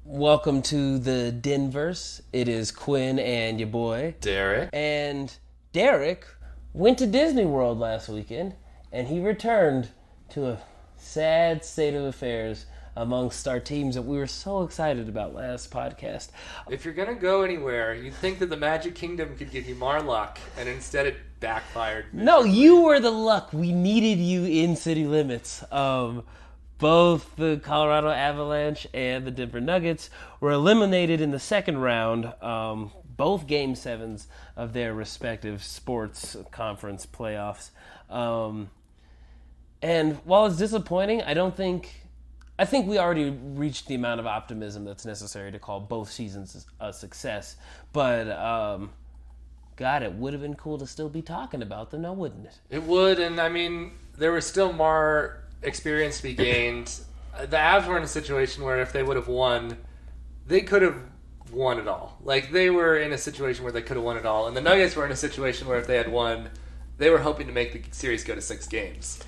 Welcome to the Denverse. It is Quinn and your boy Derek. And Derek went to Disney World last weekend, and he returned to a sad state of affairs amongst our teams that we were so excited about last podcast. If you're going to go anywhere, you'd think that the Magic Kingdom could give you more luck, and instead it backfired. No, you were the luck. We needed you in city limits. Both the Colorado Avalanche and the Denver Nuggets were eliminated in the second round, both Game 7s of their respective sports conference playoffs. And while it's disappointing, I think we already reached the amount of optimism that's necessary to call both seasons a success. But, God, it would have been cool to still be talking about them, now wouldn't it? It would, and I mean, there was still more experience to be gained. The Avs were in a situation where if they would have won, they could have won it all. Like, they were in a situation where they could have won it all. And the Nuggets were in a situation where if they had won, they were hoping to make the series go to 6 games.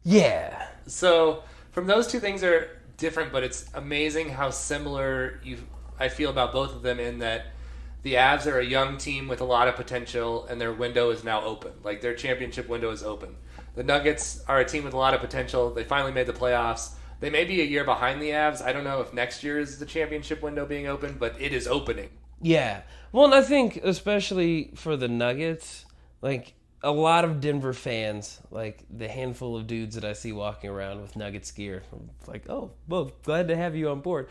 Yeah. So, from those two things are different, but it's amazing how similar I feel about both of them in that the Avs are a young team with a lot of potential, and their window is now open. Like, their championship window is open. The Nuggets are a team with a lot of potential. They finally made the playoffs. They may be a year behind the Avs. I don't know if next year is the championship window being open, but it is opening. Yeah. Well, and I think especially for the Nuggets, like a lot of Denver fans, like the handful of dudes that I see walking around with Nuggets gear, I'm like, oh, well, glad to have you on board.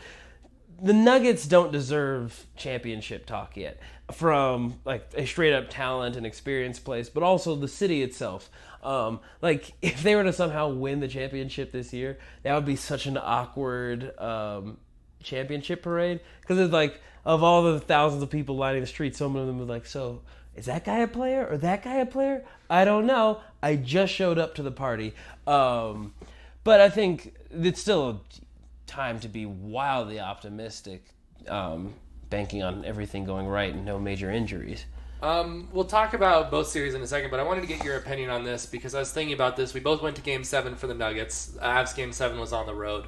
The Nuggets don't deserve championship talk yet from like a straight up talent and experience place, but also the city itself. Like if they were to somehow win the championship this year, that would be such an awkward championship parade because it's like of all the thousands of people lining the street, some of them would like, so is that guy a player or that guy a player? I don't know. I just showed up to the party. But I think it's still time to be wildly optimistic, banking on everything going right and no major injuries. We'll talk about both series in a second, but I wanted to get your opinion on this because I was thinking about this. We both went to Game 7 for the Nuggets. Avs Game 7 was on the road.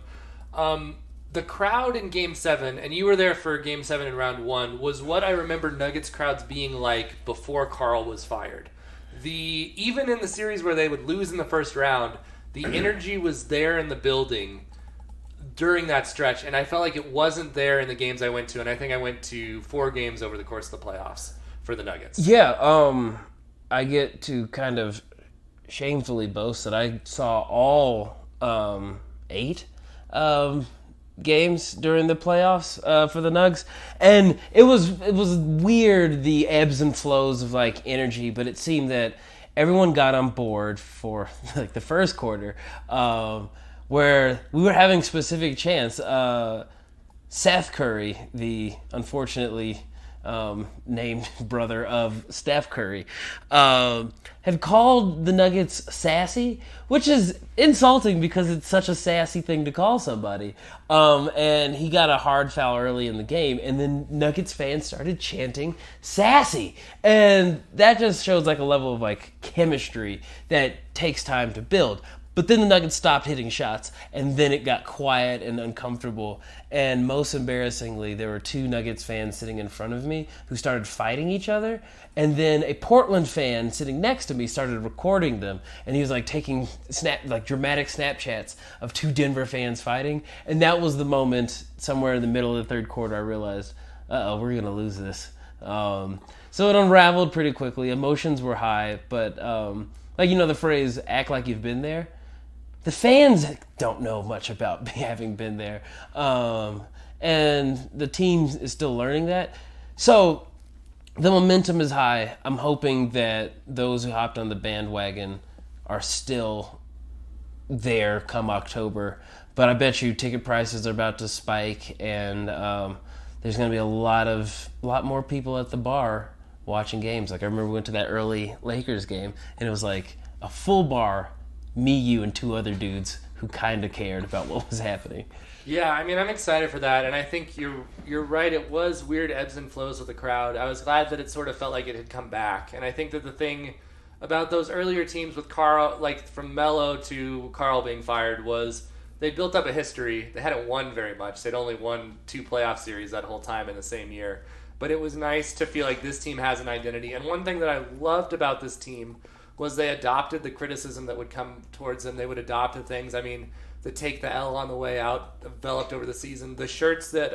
The crowd in Game 7, and you were there for Game 7 in Round 1, was what I remember Nuggets crowds being like before Karl was fired. Even in the series where they would lose in the first round, the energy was there in the building during that stretch, and I felt like it wasn't there in the games I went to, and I think I went to 4 games over the course of the playoffs for the Nuggets. Yeah, I get to kind of shamefully boast that I saw all 8 games during the playoffs for the Nugs, and it was weird, the ebbs and flows of like energy, but it seemed that everyone got on board for like the first quarter, where we were having specific chants. Seth Curry, the unfortunately named brother of Steph Curry, had called the Nuggets sassy, which is insulting because it's such a sassy thing to call somebody. And he got a hard foul early in the game, and then Nuggets fans started chanting sassy. And that just shows like a level of like chemistry that takes time to build. But then the Nuggets stopped hitting shots, and then it got quiet and uncomfortable. And most embarrassingly, there were 2 Nuggets fans sitting in front of me who started fighting each other. And then a Portland fan sitting next to me started recording them. And he was like taking dramatic Snapchats of 2 Denver fans fighting. And that was the moment, somewhere in the middle of the third quarter, I realized, we're going to lose this. So it unraveled pretty quickly. Emotions were high, but the phrase, act like you've been there. The fans don't know much about having been there, and the team is still learning that. So the momentum is high. I'm hoping that those who hopped on the bandwagon are still there come October. But I bet you ticket prices are about to spike, and there's going to be a lot more people at the bar watching games. Like I remember we went to that early Lakers game, and it was like a full bar. Me, you, and 2 other dudes who kind of cared about what was happening. Yeah, I mean, I'm excited for that, and I think you're right. It was weird ebbs and flows with the crowd. I was glad that it sort of felt like it had come back, and I think that the thing about those earlier teams with Karl, like from Melo to Karl being fired, was they built up a history. They hadn't won very much. They'd only won 2 playoff series that whole time in the same year. But it was nice to feel like this team has an identity. And one thing that I loved about this team was they adopted the criticism that would come towards them. They would adopt the things. I mean, the take the L on the way out developed over the season. The shirts that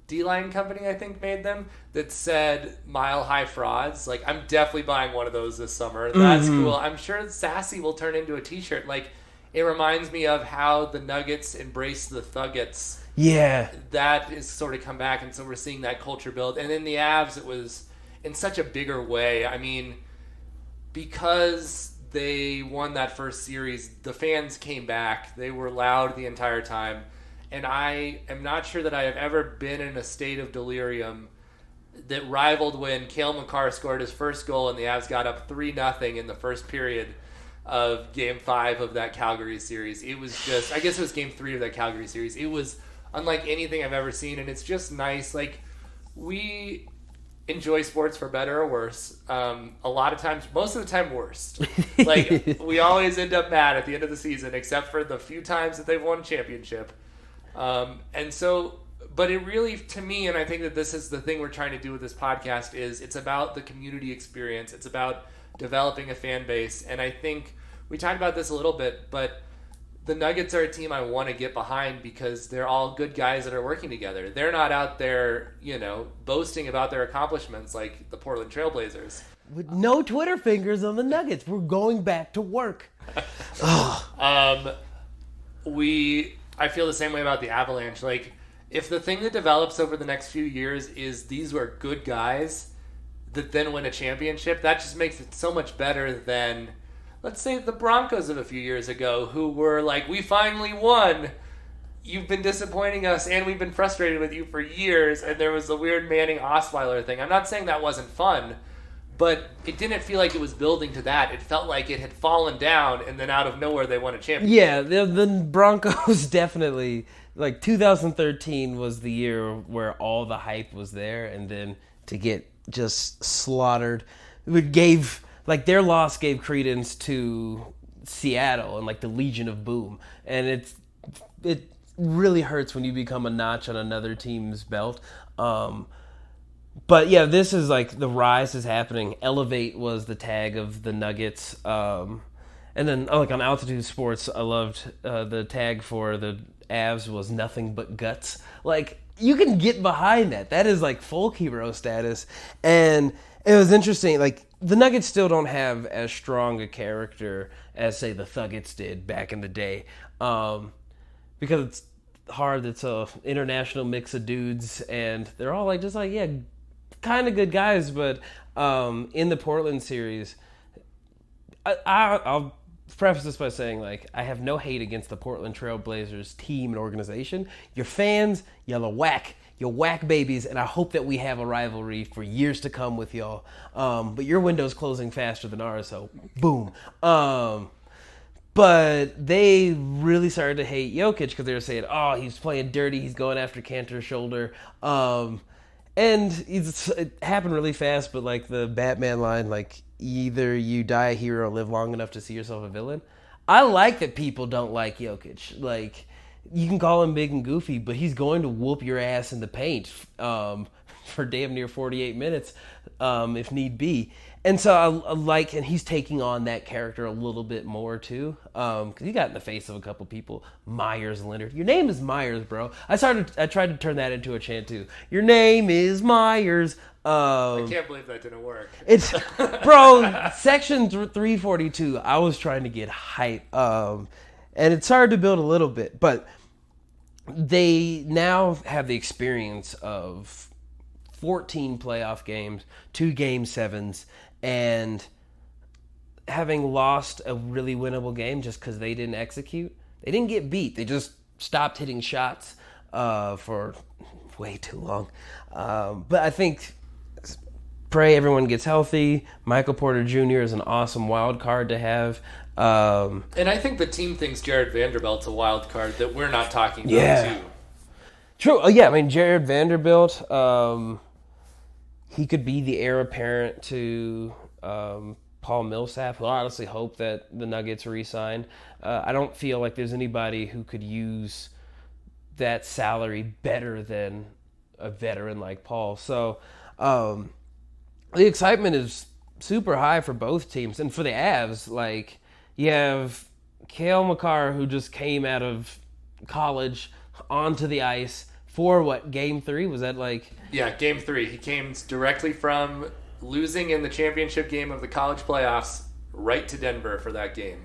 D-Line Company, I think, made them that said Mile High Frauds. Like, I'm definitely buying one of those this summer. That's cool. I'm sure Sassy will turn into a t-shirt. Like, it reminds me of how the Nuggets embraced the Thuggets. Yeah. That is sort of come back, and so we're seeing that culture build. And in the Avs, it was in such a bigger way. I mean, because they won that first series, the fans came back. They were loud the entire time. And I am not sure that I have ever been in a state of delirium that rivaled when Cale Makar scored his first goal and the Avs got up 3-0 in the first period of Game 5 of that Calgary series. It was just, I guess it was Game 3 of that Calgary series. It was unlike anything I've ever seen, and it's just nice. Like, we enjoy sports for better or worse. A lot of times, most of the time, worst. Like, we always end up mad at the end of the season, except for the few times that they've won a championship. And so, but it really, to me, and I think that this is the thing we're trying to do with this podcast, is it's about the community experience. It's about developing a fan base. And I think we talked about this a little bit, but the Nuggets are a team I want to get behind because they're all good guys that are working together. They're not out there, boasting about their accomplishments like the Portland Trailblazers. With no Twitter fingers on the Nuggets. We're going back to work. I feel the same way about the Avalanche. Like, if the thing that develops over the next few years is these were good guys that then win a championship, that just makes it so much better than, let's say, the Broncos of a few years ago, who were like, we finally won. You've been disappointing us, and we've been frustrated with you for years, and there was the weird Manning Osweiler thing. I'm not saying that wasn't fun, but it didn't feel like it was building to that. It felt like it had fallen down, and then out of nowhere they won a championship. Yeah, the Broncos definitely, like 2013 was the year where all the hype was there, and then to get just slaughtered, their loss gave credence to Seattle and like the Legion of Boom, and it really hurts when you become a notch on another team's belt. But yeah, this is like the rise is happening. Elevate was the tag of the Nuggets. And then like on Altitude Sports, I loved the tag for the Avs was nothing but guts. Like, you can get behind that. That is like folk hero status. And it was interesting. Like, the Nuggets still don't have as strong a character as, say, the Thuggets did back in the day. Because it's hard. It's a international mix of dudes, and they're all like, just like, yeah, kind of good guys. But in the Portland series, I'll preface this by saying, like, I have no hate against the Portland Trailblazers team and organization. You're fans, you're whack babies, and I hope that we have a rivalry for years to come with y'all. But your window's closing faster than ours, so boom. But they really started to hate Jokic because they were saying, oh, he's playing dirty, he's going after Kanter's shoulder. And it happened really fast, but like the Batman line, like, either you die a hero or live long enough to see yourself a villain. I like that people don't like Jokic. Like, you can call him big and goofy, but he's going to whoop your ass in the paint for damn near 48 minutes if need be. And so I like, and he's taking on that character a little bit more too, because he got in the face of a couple people. Myers Leonard, your name is Myers, bro. I tried to turn that into a chant too. Your name is Myers. I can't believe that didn't work. It's, bro, section 342. I was trying to get hype, and it's hard to build a little bit, but they now have the experience of 14 playoff games, 2 Game 7s, and having lost a really winnable game just because they didn't execute. They didn't get beat. They just stopped hitting shots for way too long. But I think, pray everyone gets healthy. Michael Porter Jr. is an awesome wild card to have. And I think the team thinks Jared Vanderbilt's a wild card that we're not talking about too. True. Oh, yeah, I mean, Jared Vanderbilt, he could be the heir apparent to Paul Millsap, who I honestly hope that the Nuggets re-signed. I don't feel like there's anybody who could use that salary better than a veteran like Paul. So the excitement is super high for both teams. And for the Avs, like, you have Cale Makar, who just came out of college onto the ice for what, Game 3? Was that like... Yeah, Game 3. He came directly from losing in the championship game of the college playoffs right to Denver for that game.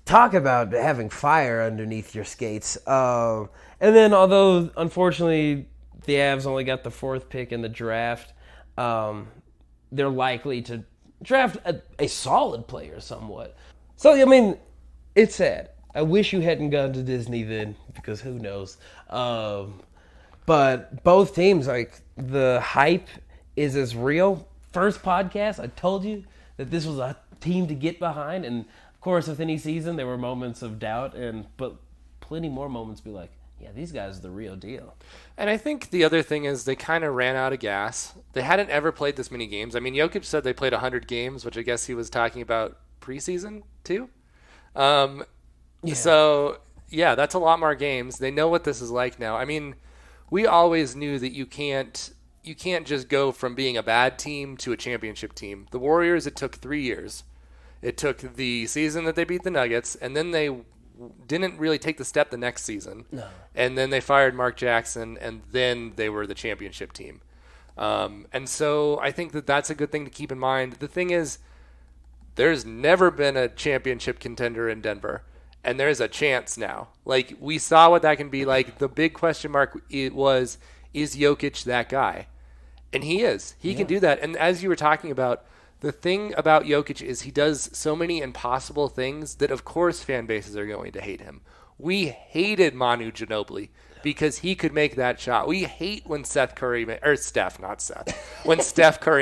Talk about having fire underneath your skates. And then, although, unfortunately, the Avs only got the 4th pick in the draft, they're likely to draft a solid player somewhat. So, I mean, it's sad. I wish you hadn't gone to Disney then, because who knows. But both teams, like, the hype is as real. First podcast, I told you that this was a team to get behind. And, of course, with any season, there were moments of doubt, but plenty more moments be like, yeah, these guys are the real deal. And I think the other thing is they kind of ran out of gas. They hadn't ever played this many games. I mean, Jokic said they played 100 games, which I guess he was talking about preseason too. Yeah. So, yeah, that's a lot more games. They know what this is like now. I mean, we always knew that you can't just go from being a bad team to a championship team. The Warriors, it took 3 years. It took the season that they beat the Nuggets, and then they didn't really take the step the next season. No. And then they fired Mark Jackson, and then they were the championship team. And so I think that that's a good thing to keep in mind. The thing is, there's never been a championship contender in Denver, and there's a chance now. Like, we saw what that can be like. The big question mark is Jokic that guy? And he is. He can do that. And as you were talking about, the thing about Jokic is he does so many impossible things that, of course, fan bases are going to hate him. We hated Manu Ginobili because he could make that shot. We hate when when Steph Curry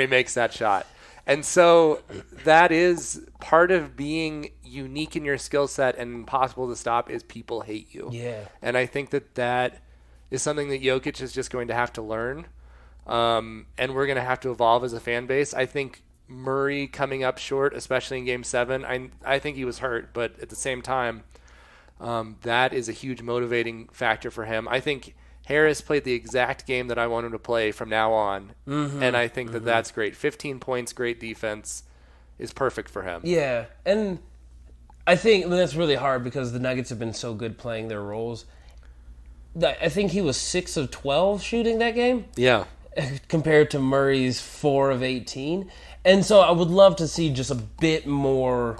makes that shot. And so that is part of being unique in your skill set and impossible to stop is people hate you. Yeah. And I think that is something that Jokic is just going to have to learn. And we're going to have to evolve as a fan base. I think Murray coming up short, especially in Game 7, I think he was hurt, but at the same time, that is a huge motivating factor for him. I think Harris played the exact game that I want him to play from now on, and I think that that's great. 15 points, great defense is perfect for him. Yeah, and I think that's really hard because the Nuggets have been so good playing their roles. I think he was 6 of 12 shooting that game. Yeah. Compared to Murray's 4 of 18. And so I would love to see just a bit more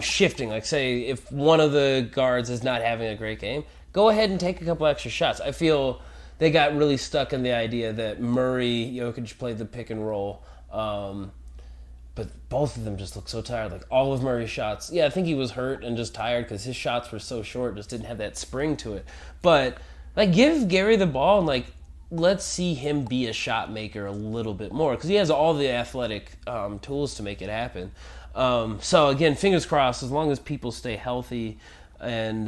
shifting. Like, say, if one of the guards is not having a great game, go ahead and take a couple extra shots. I feel they got really stuck in the idea that Murray, Jokic played the pick and roll. But both of them just look so tired. Like, all of Murray's shots. Yeah, I think he was hurt and just tired because his shots were so short, just didn't have that spring to it. But, like, give Gary the ball and, like, let's see him be a shot maker a little bit more because he has all the athletic tools to make it happen. So, again, fingers crossed, as long as people stay healthy and,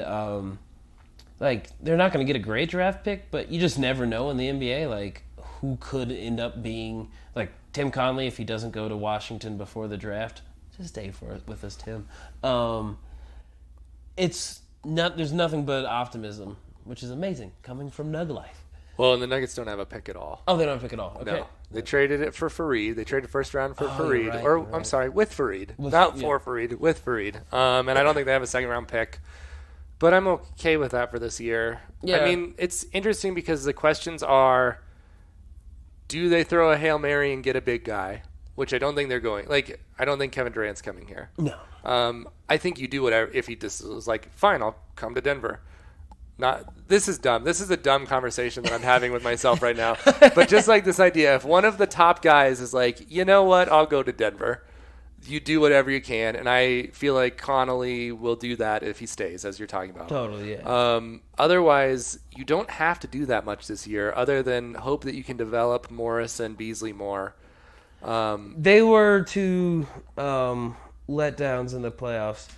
like, they're not going to get a great draft pick, but you just never know in the NBA, like, who could end up being, like, Tim Conley, if he doesn't go to Washington before the draft. Just stay with us, Tim. There's nothing but optimism, which is amazing, coming from Nug Life. Well, and the Nuggets don't have a pick at all. Oh, they don't have a pick at all. Okay. No. They traded it for Fareed. They traded first round for Fareed. Right, or, right. I'm sorry, with Fareed. For Fareed, with Fareed. And I don't think they have a second round pick. But I'm okay with that for this year. Yeah. I mean, it's interesting because the questions are, do they throw a Hail Mary and get a big guy? Which I don't think they're going. Like, I don't think Kevin Durant's coming here. No. I think you do whatever. If he just was like, fine, I'll come to Denver. This is dumb. This is a dumb conversation that I'm having with myself right now. But just like this idea, if one of the top guys is like, you know what, I'll go to Denver. You do whatever you can, and I feel like Connolly will do that if he stays, as you're talking about. Totally, yeah. Otherwise, you don't have to do that much this year, other than hope that you can develop Morris and Beasley more. They were two letdowns in the playoffs,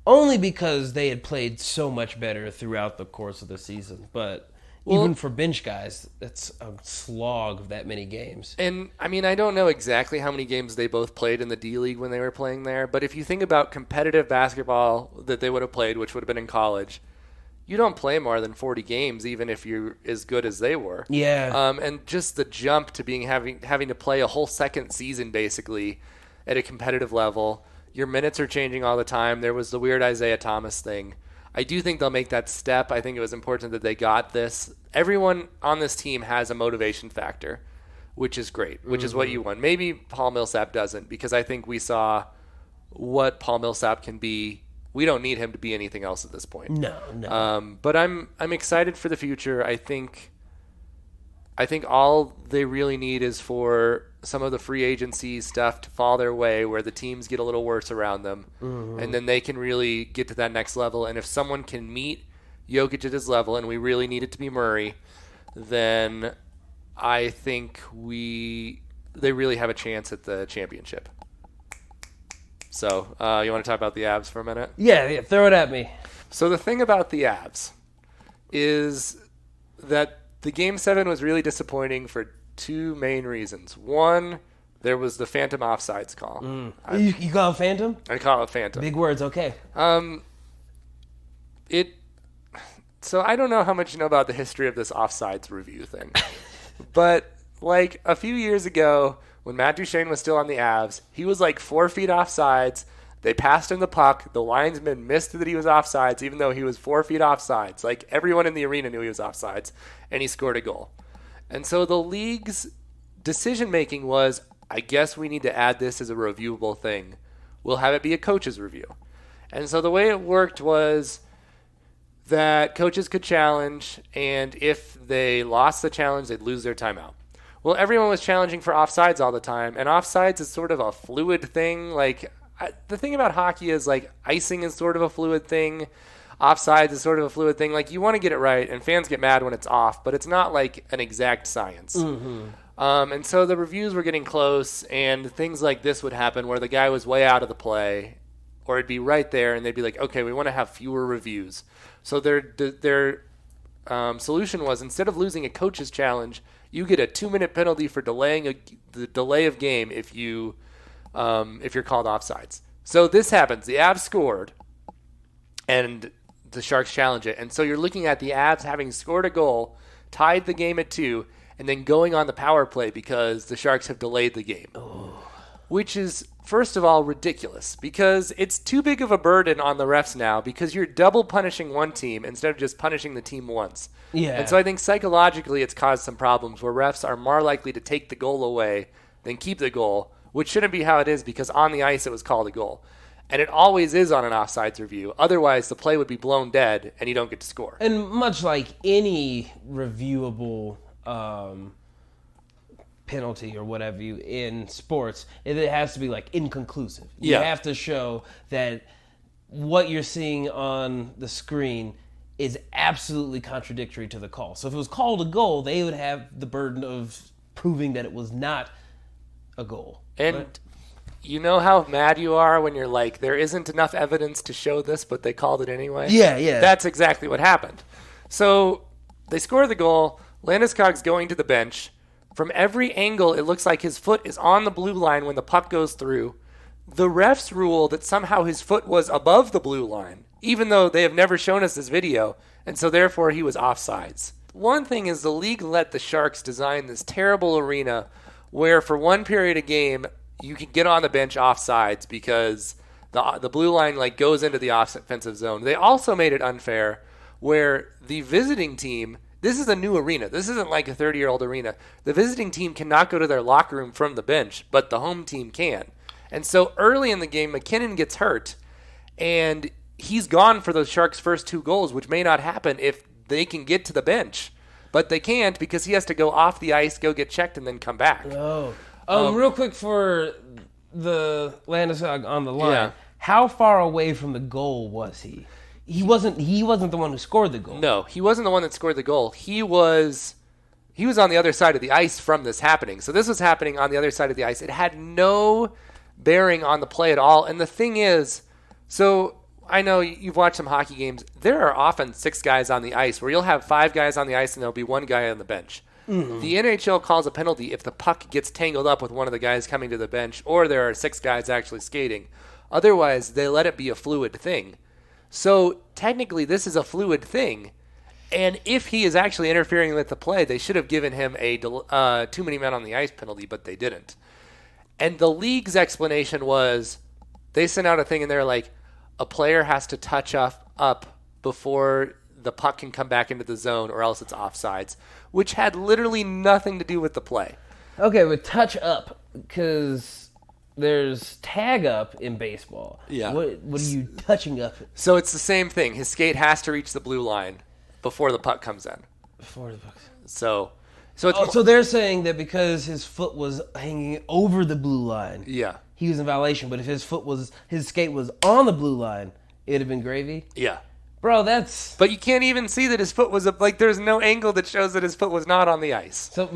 only because they had played so much better throughout the course of the season. But Even for bench guys, that's a slog of that many games. And, I mean, I don't know exactly how many games they both played in the D-League when they were playing there, but if you think about competitive basketball that they would have played, which would have been in college, you don't play more than 40 games, even if you're as good as they were. Yeah. And just the jump to having to play a whole second season, basically, at a competitive level. Your minutes are changing all the time. There was the weird Isaiah Thomas thing. I do think they'll make that step. I think it was important that they got this. Everyone on this team has a motivation factor, which is great, which is what you want. Maybe Paul Millsap doesn't, because I think we saw what Paul Millsap can be. We don't need him to be anything else at this point. No. But I'm excited for the future. I think all they really need is for some of the free agency stuff to fall their way, where the teams get a little worse around them, and then they can really get to that next level. And if someone can meet Jokic at his level, and we really need it to be Murray, then I think they really have a chance at the championship. So you want to talk about the Avs for a minute? Yeah, throw it at me. So the thing about the Avs is that the Game 7 was really disappointing for two main reasons. One, there was the phantom offsides call. You call it phantom? I call it phantom. Big words, okay. So I don't know how much you know about the history of this offsides review thing. But like a few years ago, when Matt Duchene was still on the Avs, he was like 4 feet offsides. They passed him the puck. The linesman missed that he was offsides, even though he was 4 feet offsides. Like, everyone in the arena knew he was offsides, and he scored a goal. And so the league's decision-making was, I guess we need to add this as a reviewable thing. We'll have it be a coach's review. And so the way it worked was that coaches could challenge, and if they lost the challenge, they'd lose their timeout. Well, everyone was challenging for offsides all the time, and offsides is sort of a fluid thing. Like, the thing about hockey is, like, icing is sort of a fluid thing. Offsides is sort of a fluid thing. Like, you want to get it right, and fans get mad when it's off, but it's not, like, an exact science. And so the reviews were getting close, and things like this would happen where the guy was way out of the play, or it'd be right there, and they'd be like, okay, we want to have fewer reviews. So their solution was, instead of losing a coach's challenge, you get a 2-minute penalty for delaying the delay of game if you're called offsides. So this happens. The Avs scored, and the Sharks challenge it. And so you're looking at the Avs having scored a goal, tied the game at 2, and then going on the power play because the Sharks have delayed the game. Which is, first of all, ridiculous, because it's too big of a burden on the refs now, because you're double punishing one team instead of just punishing the team once. Yeah. And so I think psychologically it's caused some problems where refs are more likely to take the goal away than keep the goal, which shouldn't be how it is, because on the ice it was called a goal. And it always is on an offsides review. Otherwise, the play would be blown dead, and you don't get to score. And much like any reviewable penalty or whatever in sports, it has to be like inconclusive. You have to show that what you're seeing on the screen is absolutely contradictory to the call. So if it was called a goal, they would have the burden of proving that it was not a goal. And you know how mad you are when you're like, there isn't enough evidence to show this, but they called it anyway? Yeah. That's exactly what happened. So they score the goal. Landeskog's going to the bench. From every angle, it looks like his foot is on the blue line when the puck goes through. The refs rule that somehow his foot was above the blue line, even though they have never shown us this video, and so therefore he was offsides. One thing is the league let the Sharks design this terrible arena where for one period of game, you can get on the bench offsides because the blue line like goes into the offensive zone. They also made it unfair where the visiting team, this is a new arena. This isn't like a 30-year-old arena. The visiting team cannot go to their locker room from the bench, but the home team can. And so early in the game, McKinnon gets hurt, and he's gone for the Sharks' first 2 goals, which may not happen if they can get to the bench. But they can't because he has to go off the ice, go get checked, and then come back. Real quick for the Landeskog on the line. Yeah. How far away from the goal was he? He wasn't the one who scored the goal. No, he wasn't the one that scored the goal. He was on the other side of the ice from this happening. So this was happening on the other side of the ice. It had no bearing on the play at all. And the thing is, so I know you've watched some hockey games. There are often 6 guys on the ice where you'll have 5 guys on the ice and there'll be 1 guy on the bench. Mm-hmm. The NHL calls a penalty if the puck gets tangled up with one of the guys coming to the bench or there are 6 guys actually skating. Otherwise, they let it be a fluid thing. So technically, this is a fluid thing. And if he is actually interfering with the play, they should have given him a too many men on the ice penalty, but they didn't. And the league's explanation was they sent out a thing and they're like, a player has to touch up before the puck can come back into the zone or else it's offsides, which had literally nothing to do with the play. Okay, but touch up, because there's tag up in baseball. Yeah. What are you touching up? So it's the same thing. His skate has to reach the blue line before the puck comes in. Before the puck. So it's so they're saying that because his foot was hanging over the blue line, yeah, he was in violation. But if his skate was on the blue line, it'd have been gravy. Yeah. Bro, that's... But you can't even see that his foot was up. Like, there's no angle that shows that his foot was not on the ice. So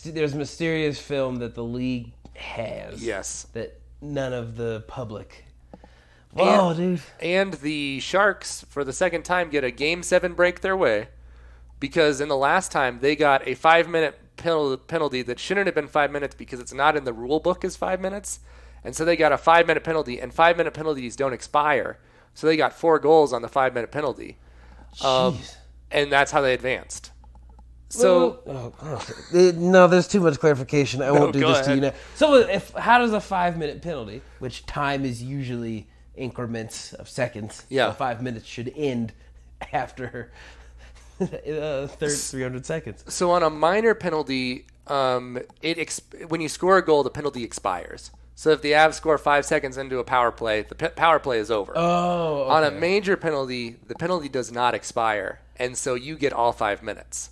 there's mysterious film that the league has. Yes. That none of the public... Whoa, dude. And the Sharks, for the second time, get a Game 7 break their way. Because in the last time, they got a 5-minute penalty that shouldn't have been 5 minutes because it's not in the rule book as 5 minutes. And so they got a 5-minute penalty, and 5-minute penalties don't expire. So they got 4 goals on the 5-minute penalty. And that's how they advanced. So no, there's too much clarification. I won't do this to you now. So how does a 5-minute penalty, which time is usually increments of seconds, so 5 minutes should end after 300 seconds. So on a minor penalty, when you score a goal, the penalty expires. So if the Avs score 5 seconds into a power play, the power play is over. Oh, okay. On a major penalty, the penalty does not expire, and so you get all 5 minutes.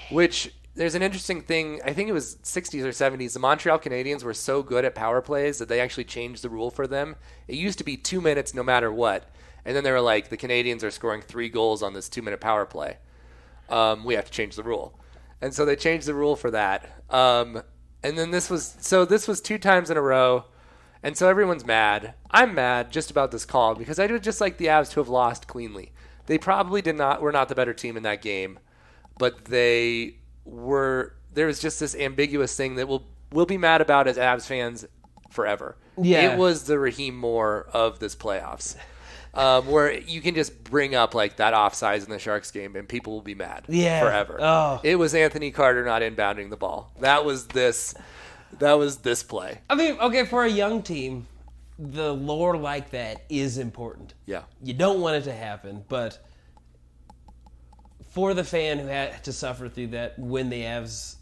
Which, there's an interesting thing, I think it was 60s or 70s, the Montreal Canadiens were so good at power plays that they actually changed the rule for them. It used to be 2 minutes no matter what, and then they were like, the Canadiens are scoring 3 goals on this 2-minute power play. We have to change the rule. And so they changed the rule for that. And then this was 2 times in a row, and so everyone's mad. I'm mad just about this call because I would just like the Avs to have lost cleanly. They probably were not the better team in that game, but they were. There was just this ambiguous thing that we'll be mad about as Avs fans forever. Yeah, it was the Raheem Moore of this playoffs. Where you can just bring up like that offsides in the Sharks game and people will be mad forever. Oh. It was Anthony Carter not inbounding the ball. That was this play. I mean, okay, for a young team, the lore like that is important. Yeah. You don't want it to happen, but for the fan who had to suffer through that when the Avs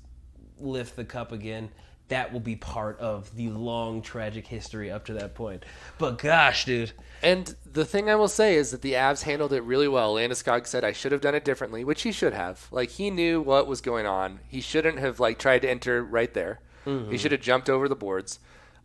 lift the cup again, that will be part of the long, tragic history up to that point. But gosh, dude. And the thing I will say is that the Avs handled it really well. Landeskog said, I should have done it differently, which he should have. Like, he knew what was going on. He shouldn't have, like, tried to enter right there. Mm-hmm. He should have jumped over the boards.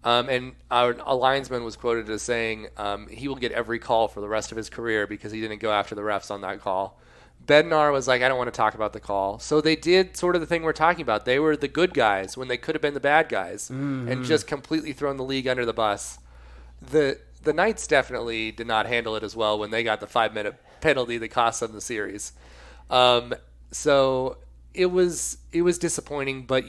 And a linesman was quoted as saying he will get every call for the rest of his career because he didn't go after the refs on that call. Bednar was like, I don't want to talk about the call. So they did sort of the thing we're talking about. They were the good guys when they could have been the bad guys and just completely thrown the league under the bus. The Knights definitely did not handle it as well when they got the 5-minute penalty that cost them the series. So it was disappointing, but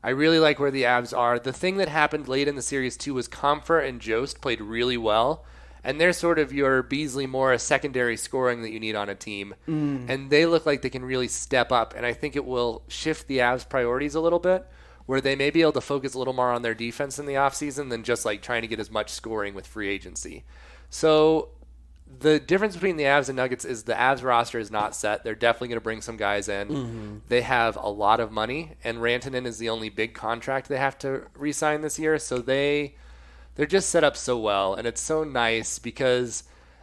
I really like where the Avs are. The thing that happened late in the series too was Comfort and Jost played really well. And they're sort of your Beasley Morris secondary scoring that you need on a team. And they look like they can really step up. And I think it will shift the Avs' priorities a little bit, where they may be able to focus a little more on their defense in the offseason than just like trying to get as much scoring with free agency. So the difference between the Avs and Nuggets is the Avs roster is not set. They're definitely going to bring some guys in. Mm-hmm. They have a lot of money, and Rantanen is the only big contract they have to re-sign this year. So they're just set up so well, and it's so nice because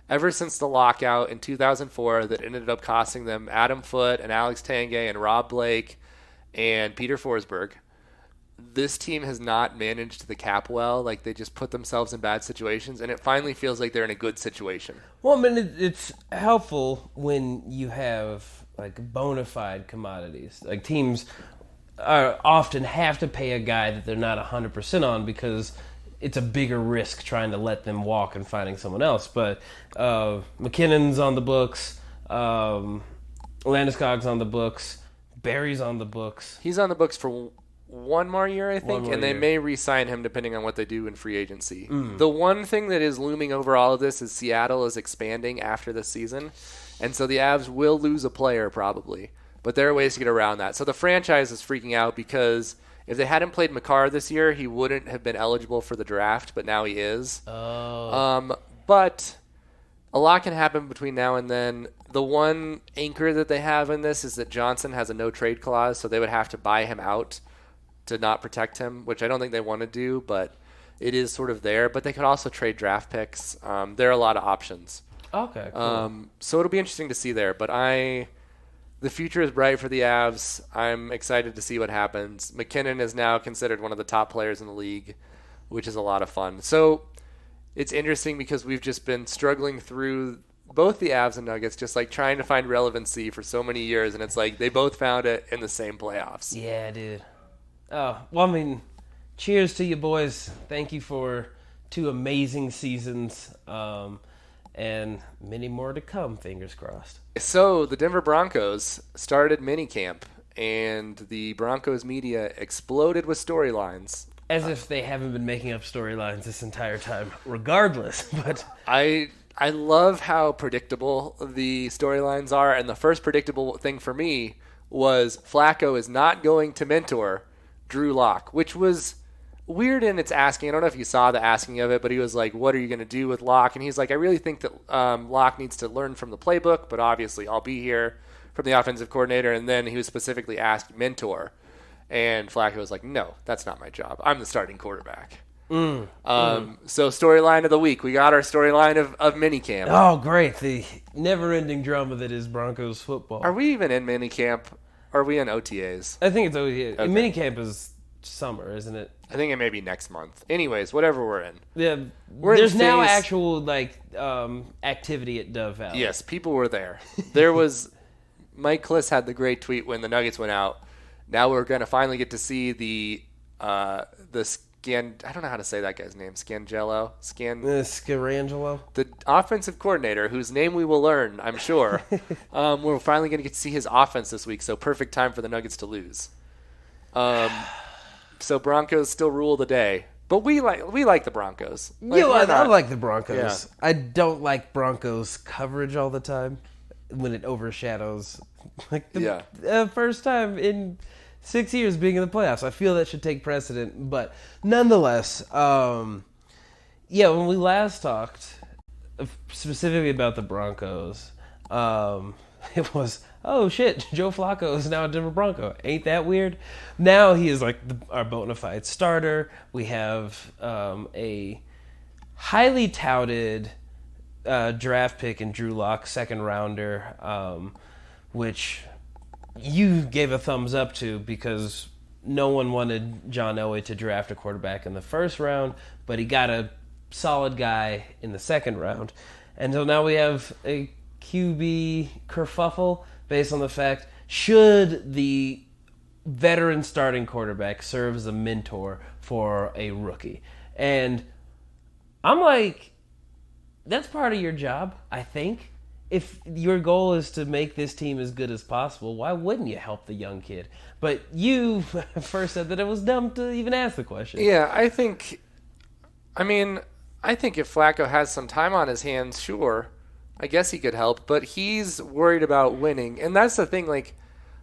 ever since the lockout in 2004 that ended up costing them Adam Foote and Alex Tanguay and Rob Blake and Peter Forsberg, this team has not managed the cap well. Like, they just put themselves in bad situations, and it finally feels like they're in a good situation. Well, I mean, it's helpful when you have, like, bona fide commodities. Like, teams often have to pay a guy that they're not 100% on because it's a bigger risk trying to let them walk and finding someone else. But McKinnon's on the books. Landeskog's on the books. Barry's on the books. He's on the books for one more year, I think, and they may re-sign him depending on what they do in free agency. The one thing that is looming over all of this is Seattle is expanding after this season, and so the Avs will lose a player probably, but there are ways to get around that. So the franchise is freaking out because if they hadn't played Makar this year, he wouldn't have been eligible for the draft, but now he is. But a lot can happen between now and then. The one anchor that they have in this is that Johnson has a no-trade clause, so they would have to buy him out to not protect him, which I don't think they want to do, but it is sort of there. But they could also trade draft picks. There are a lot of options. Okay, cool. So it'll be interesting to see there. But the future is bright for the Avs. I'm excited to see what happens. McKinnon is now considered one of the top players in the league, which is a lot of fun. So it's interesting because we've just been struggling through both the Avs and Nuggets, just like trying to find relevancy for so many years, and it's like they both found it in the same playoffs. Yeah, dude. Oh, well, I mean, cheers to you boys. Thank you for 2 amazing seasons, and many more to come, fingers crossed. So the Denver Broncos started minicamp, and the Broncos media exploded with storylines. As if they haven't been making up storylines this entire time, regardless. But I love how predictable the storylines are, and the first predictable thing for me was Flacco is not going to mentor Drew Lock, which was weird in its asking. I don't know if you saw the asking of it, but he was like, what are you going to do with Lock? And he's like, I really think that Lock needs to learn from the playbook, but obviously I'll be here from the offensive coordinator. And then he was specifically asked mentor. And Flacco was like, no, that's not my job. I'm the starting quarterback. So storyline of the week. We got our storyline of minicamp. Oh, great. The never-ending drama that is Broncos football. Are we even in minicamp? Are we in OTAs? I think it's OTAs. Okay. Minicamp is summer, isn't it? I think it may be next month. Anyways, whatever we're in. Yeah, there's now actual activity at Dove Valley. Yes, people were there. There was Mike Kliss had the great tweet when the Nuggets went out. Now we're going to finally get to see the I don't know how to say that guy's name. Scarangelo? The offensive coordinator, whose name we will learn, I'm sure. We're finally going to get to see his offense this week, so perfect time for the Nuggets to lose. So Broncos still rule the day. But we like the Broncos. I like the Broncos. Yeah. I don't like Broncos coverage all the time when it overshadows the first time in 6 years being in the playoffs. I feel that should take precedent. But nonetheless, when we last talked specifically about the Broncos, it was, oh shit, Joe Flacco is now a Denver Bronco. Ain't that weird? Now he is like our bona fide starter. We have a highly touted draft pick in Drew Lock, second rounder, which you gave a thumbs up to because no one wanted John Elway to draft a quarterback in the first round, but he got a solid guy in the second round. And so now we have a QB kerfuffle based on the fact, should the veteran starting quarterback serve as a mentor for a rookie? And I'm like, that's part of your job, I think. If your goal is to make this team as good as possible, why wouldn't you help the young kid? But you first said that it was dumb to even ask the question. Yeah, I think if Flacco has some time on his hands, sure, I guess he could help. But he's worried about winning. And that's the thing, like,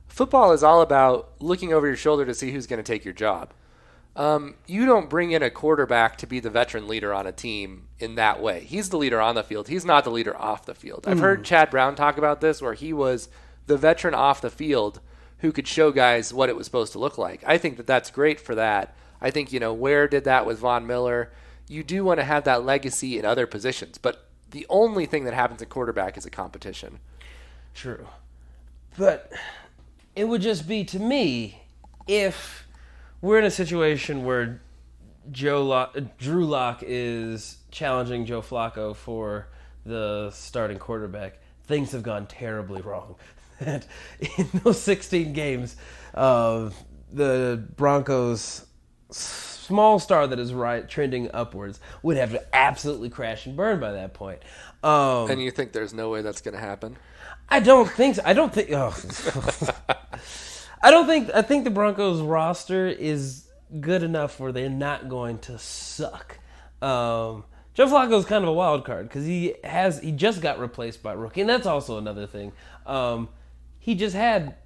football is all about looking over your shoulder to see who's going to take your job. You don't bring in a quarterback to be the veteran leader on a team in that way. He's the leader on the field. He's not the leader off the field. I've heard Chad Brown talk about this, where he was the veteran off the field who could show guys what it was supposed to look like. I think that that's great for that. I think, Ware did that with Von Miller. You do want to have that legacy in other positions, but the only thing that happens in quarterback is a competition. True. But it would just be, to me, if we're in a situation where Drew Lock is challenging Joe Flacco for the starting quarterback, things have gone terribly wrong. And in those 16 games, the Broncos small star that is trending upwards would have absolutely crashed and burned by that point. And you think there's no way that's going to happen? I don't think so. I don't think. Oh. I don't think. I think the Broncos roster is good enough where they're not going to suck. Joe Flacco is kind of a wild card because he just got replaced by rookie, and that's also another thing. He just had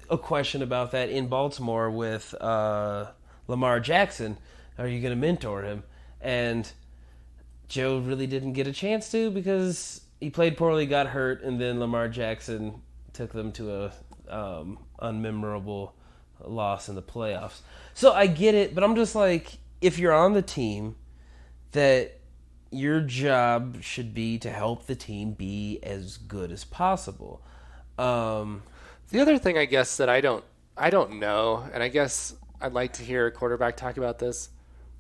a question about that in Baltimore with Lamar Jackson. Are you going to mentor him? And Joe really didn't get a chance to because he played poorly, got hurt, and then Lamar Jackson took them to a unmemorable loss in the playoffs. So I get it, but I'm just like, if you're on the team, that your job should be to help the team be as good as possible. The other thing, I guess, that I don't know, and I guess I'd like to hear a quarterback talk about this.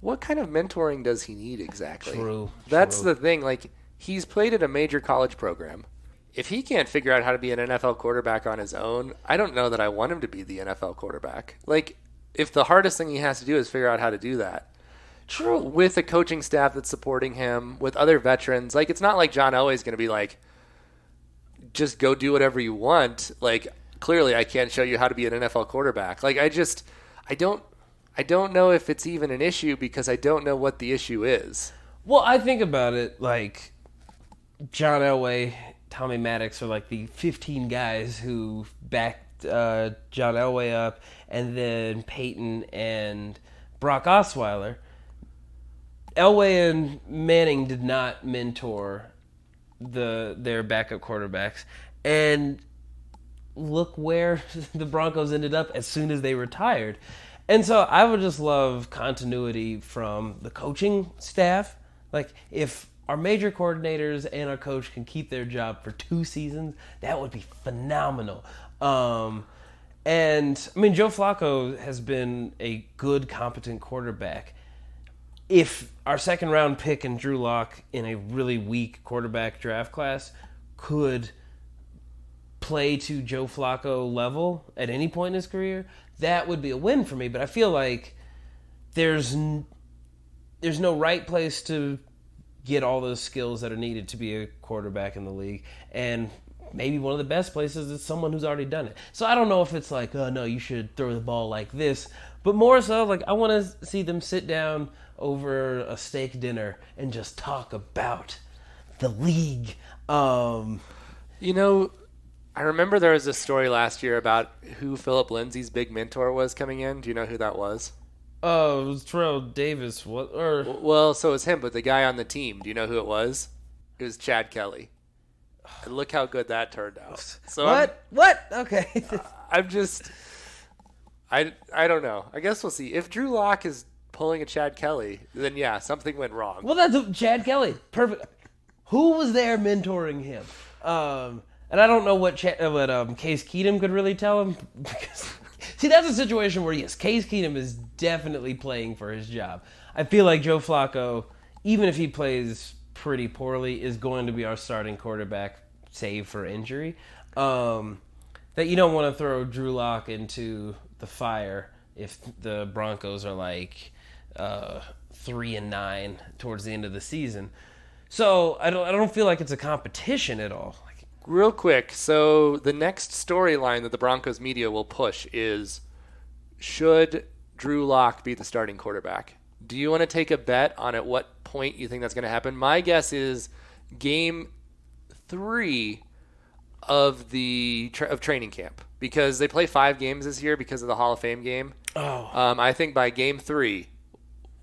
What kind of mentoring does he need exactly? True. That's the thing. Like, he's played at a major college program. If he can't figure out how to be an NFL quarterback on his own, I don't know that I want him to be the NFL quarterback. Like, if the hardest thing he has to do is figure out how to do that. True. With a coaching staff that's supporting him, with other veterans. Like, it's not like John Elway's going to be like, just go do whatever you want. Like, clearly I can't show you how to be an NFL quarterback. Like, I don't know if it's even an issue because I don't know what the issue is. Well, I think about it like John Elway, Tommy Maddox are like the 15 guys who backed John Elway up, and then Peyton and Brock Osweiler. Elway and Manning did not mentor their backup quarterbacks, and look where the Broncos ended up as soon as they retired. And so I would just love continuity from the coaching staff. Like, if our major coordinators and our coach can keep their job for 2 seasons, that would be phenomenal. And, I mean, Joe Flacco has been a good, competent quarterback. If our second-round pick and Drew Lock in a really weak quarterback draft class could play to Joe Flacco level at any point in his career, that would be a win for me. But I feel like there's no right place to get all those skills that are needed to be a quarterback in the league. And maybe one of the best places is someone who's already done it. So I don't know if it's like, oh, no, you should throw the ball like this. But more so, like, I want to see them sit down over a steak dinner and just talk about the league. You know, I remember there was a story last year about who Philip Lindsay's big mentor was coming in. Do you know who that was? Oh, it was Terrell Davis. What? Well, so it was him, but the guy on the team, do you know who it was? It was Chad Kelly. And look how good that turned out. So What? Okay. I don't know. I guess we'll see. If Drew Lock is pulling a Chad Kelly, then yeah, something went wrong. Well, that's Chad Kelly. Perfect. Who was there mentoring him? And I don't know what Case Keenum could really tell him. Because, see, that's a situation where, yes, Case Keenum is definitely playing for his job. I feel like Joe Flacco, even if he plays pretty poorly, is going to be our starting quarterback, save for injury. That you don't want to throw Drew Lock into the fire if the Broncos are like 3-9 towards the end of the season. So I don't feel like it's a competition at all. Real quick, so the next storyline that the Broncos media will push is, should Drew Lock be the starting quarterback? Do you want to take a bet on at what point you think that's going to happen? My guess is game 3 of training camp, because they play 5 games this year because of the Hall of Fame game. I think by game 3,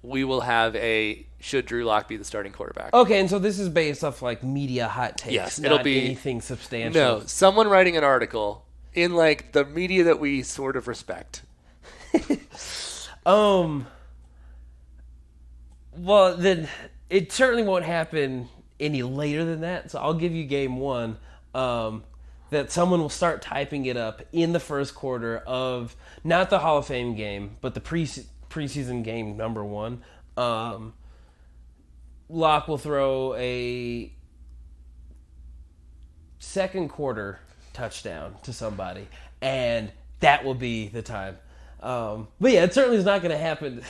we will have a should Drew Lock be the starting quarterback. Okay, and so this is based off like media hot takes. Yes, it'll be anything substantial. No, someone writing an article in like the media that we sort of respect. Well, then it certainly won't happen any later than that. So I'll give you game 1. That someone will start typing it up in the first quarter of not the Hall of Fame game, but the preseason game number 1. Locke will throw a second quarter touchdown to somebody, and that will be the time. But yeah, it certainly is not going to happen.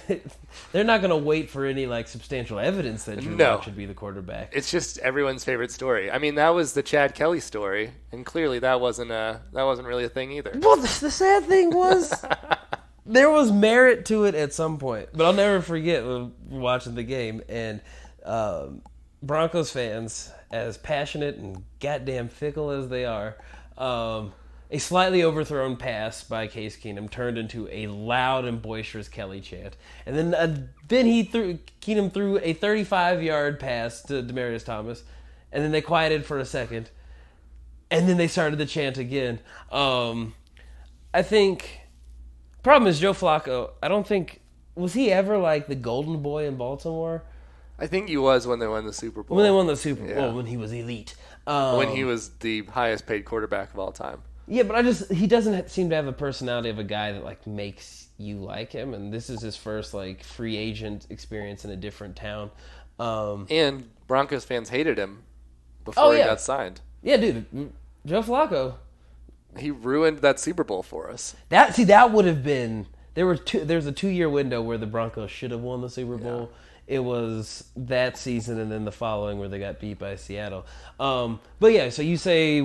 They're not going to wait for any like substantial evidence that Drew Lock should be the quarterback. It's just everyone's favorite story. I mean, that was the Chad Kelly story, and clearly that wasn't really a thing either. Well, the sad thing was there was merit to it at some point, but I'll never forget watching the game and Broncos fans, as passionate and goddamn fickle as they are. A slightly overthrown pass by Case Keenum turned into a loud and boisterous Kelly chant. And then Keenum threw a 35-yard pass to Demaryius Thomas. And then they quieted for a second. And then they started the chant again. I think... Problem is Joe Flacco, I don't think... Was he ever like the golden boy in Baltimore? I think he was when they won the Super Bowl. When they won the Super Bowl, when he was elite. When he was the highest paid quarterback of all time. Yeah, but he doesn't seem to have a personality of a guy that like makes you like him, and this is his first like free agent experience in a different town. And Broncos fans hated him before he got signed. Yeah, dude, Joe Flacco. He ruined that Super Bowl for us. That would have been there's a 2-year window where the Broncos should have won the Super Bowl. Yeah. It was that season and then the following where they got beat by Seattle. But yeah, so you say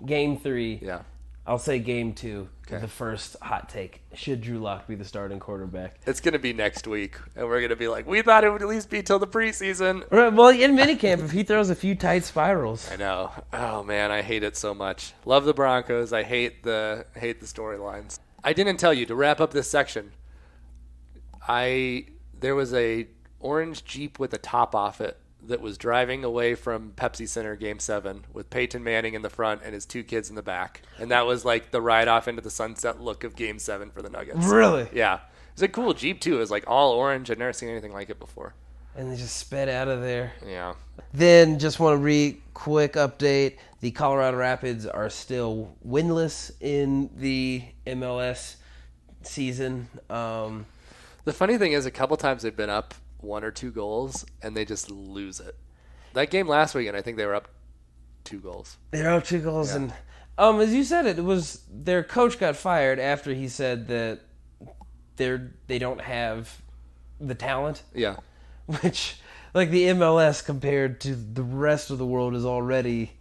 game 3. Yeah. I'll say game 2. Okay. The first hot take. Should Drew Lock be the starting quarterback? It's going to be next week. And we're going to be like, we thought it would at least be till the preseason. Right, well, in minicamp, if he throws a few tight spirals. I know. Oh, man, I hate it so much. Love the Broncos. I hate the storylines. I didn't tell you, to wrap up this section, there was a orange Jeep with a top off it that was driving away from Pepsi Center Game 7 with Peyton Manning in the front and his 2 kids in the back. And that was like the ride off into the sunset look of Game 7 for the Nuggets. Really? Yeah. It was a cool Jeep, too. It was like all orange. I'd never seen anything like it before. And they just sped out of there. Yeah. Then just want to read quick update. The Colorado Rapids are still winless in the MLS season. The funny thing is a couple times they've been up 1 or 2 goals, and they just lose it. That game last weekend, I think they were up 2 goals. They were up 2 goals, yeah. And as you said, it was their coach got fired after he said that they don't have the talent. Yeah, which like the MLS compared to the rest of the world is already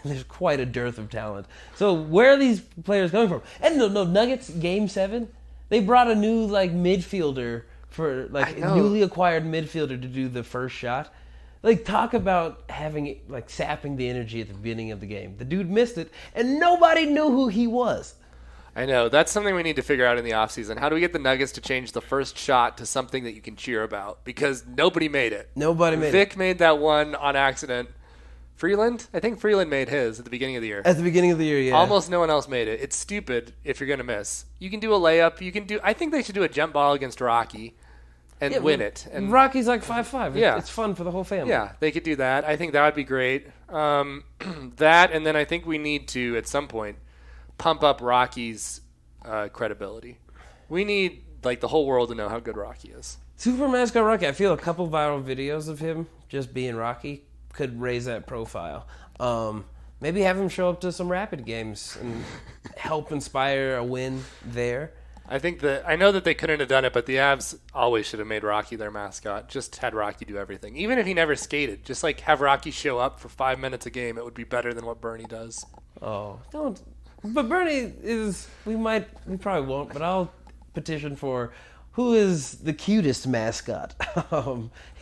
there's quite a dearth of talent. So where are these players coming from? And no, Nuggets Game 7, they brought a new like midfielder. For like a newly acquired midfielder to do the first shot. Like talk about having like sapping the energy at the beginning of the game. The dude missed it and nobody knew who he was. I know. That's something we need to figure out in the offseason. How do we get the Nuggets to change the first shot to something that you can cheer about? Because nobody made it. Vic made that one on accident. Freeland? I think Freeland made his at the beginning of the year. At the beginning of the year, yeah. Almost no one else made it. It's stupid if you're going to miss. You can do a layup. I think they should do a jump ball against Rocky. And win it. And Rocky's like 5'5". Yeah. It's fun for the whole family. Yeah, they could do that. I think that would be great. That, and then I think we need to, at some point, pump up Rocky's credibility. We need like the whole world to know how good Rocky is. Super Mascot Rocky. I feel a couple viral videos of him just being Rocky could raise that profile. Maybe have him show up to some Rapid games and help inspire a win there. I know that they couldn't have done it, but the Avs always should have made Rocky their mascot. Just had Rocky do everything. Even if he never skated, just like have Rocky show up for 5 minutes a game, it would be better than what Bernie does. Oh, don't. But Bernie is, we probably won't, but I'll petition for who is the cutest mascot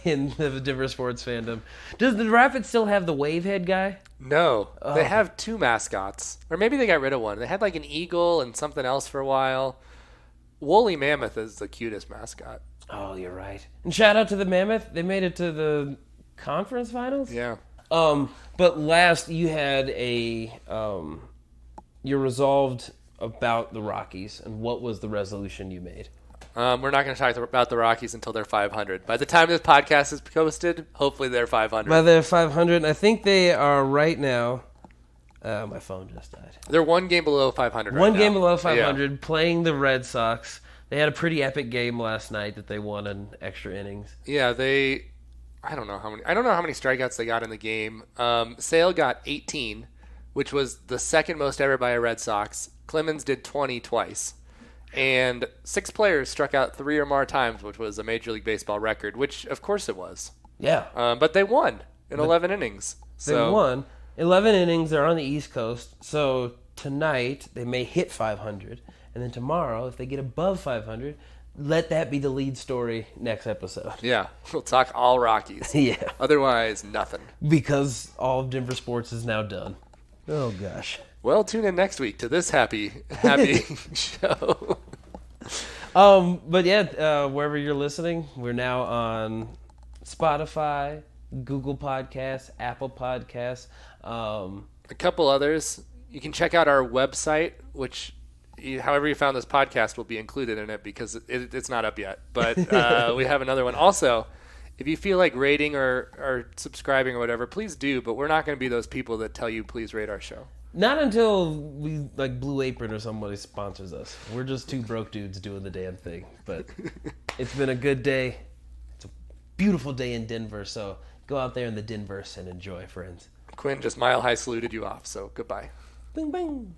in the Denverse sports fandom. Does the Rapids still have the wave head guy? No, they have 2 mascots. Or maybe they got rid of one. They had like an eagle and something else for a while. Woolly Mammoth is the cutest mascot. Oh, you're right. And shout out to the Mammoth. They made it to the conference finals? Yeah. But last, you had you're resolved about the Rockies, and what was the resolution you made? We're not going to talk about the Rockies until they're 500. By the time this podcast is posted, hopefully they're 500. By they're 500, I think they are right now. My phone just died. They're 1 game below 500 right now. 1 game below 500, playing the Red Sox. They had a pretty epic game last night that they won in extra innings. Yeah, I don't know how many strikeouts they got in the game. Sale got 18, which was the second most ever by a Red Sox. Clemens did 20 twice. And 6 players struck out 3 or more times, which was a Major League Baseball record, which, of course, it was. Yeah. But they won in 11 innings. They won 11 innings. They're on the East Coast. So tonight, they may hit 500. And then tomorrow, if they get above 500, let that be the lead story next episode. Yeah. We'll talk all Rockies. Yeah. Otherwise, nothing. Because all of Denver sports is now done. Oh, gosh. Well, tune in next week to this happy show. But yeah, wherever you're listening, we're now on Spotify, Google Podcasts, Apple Podcasts. A couple others. You can check out our website, which, however you found this podcast, will be included in it because it's not up yet. But we have another one. Also, if you feel like rating or subscribing or whatever, please do. But we're not going to be those people that tell you, please rate our show. Not until we like Blue Apron or somebody sponsors us. We're just two broke dudes doing the damn thing. But it's been a good day. It's a beautiful day in Denver. So go out there in the Denverse and enjoy, friends. Quinn just mile high saluted you off. So goodbye. Bing, bing.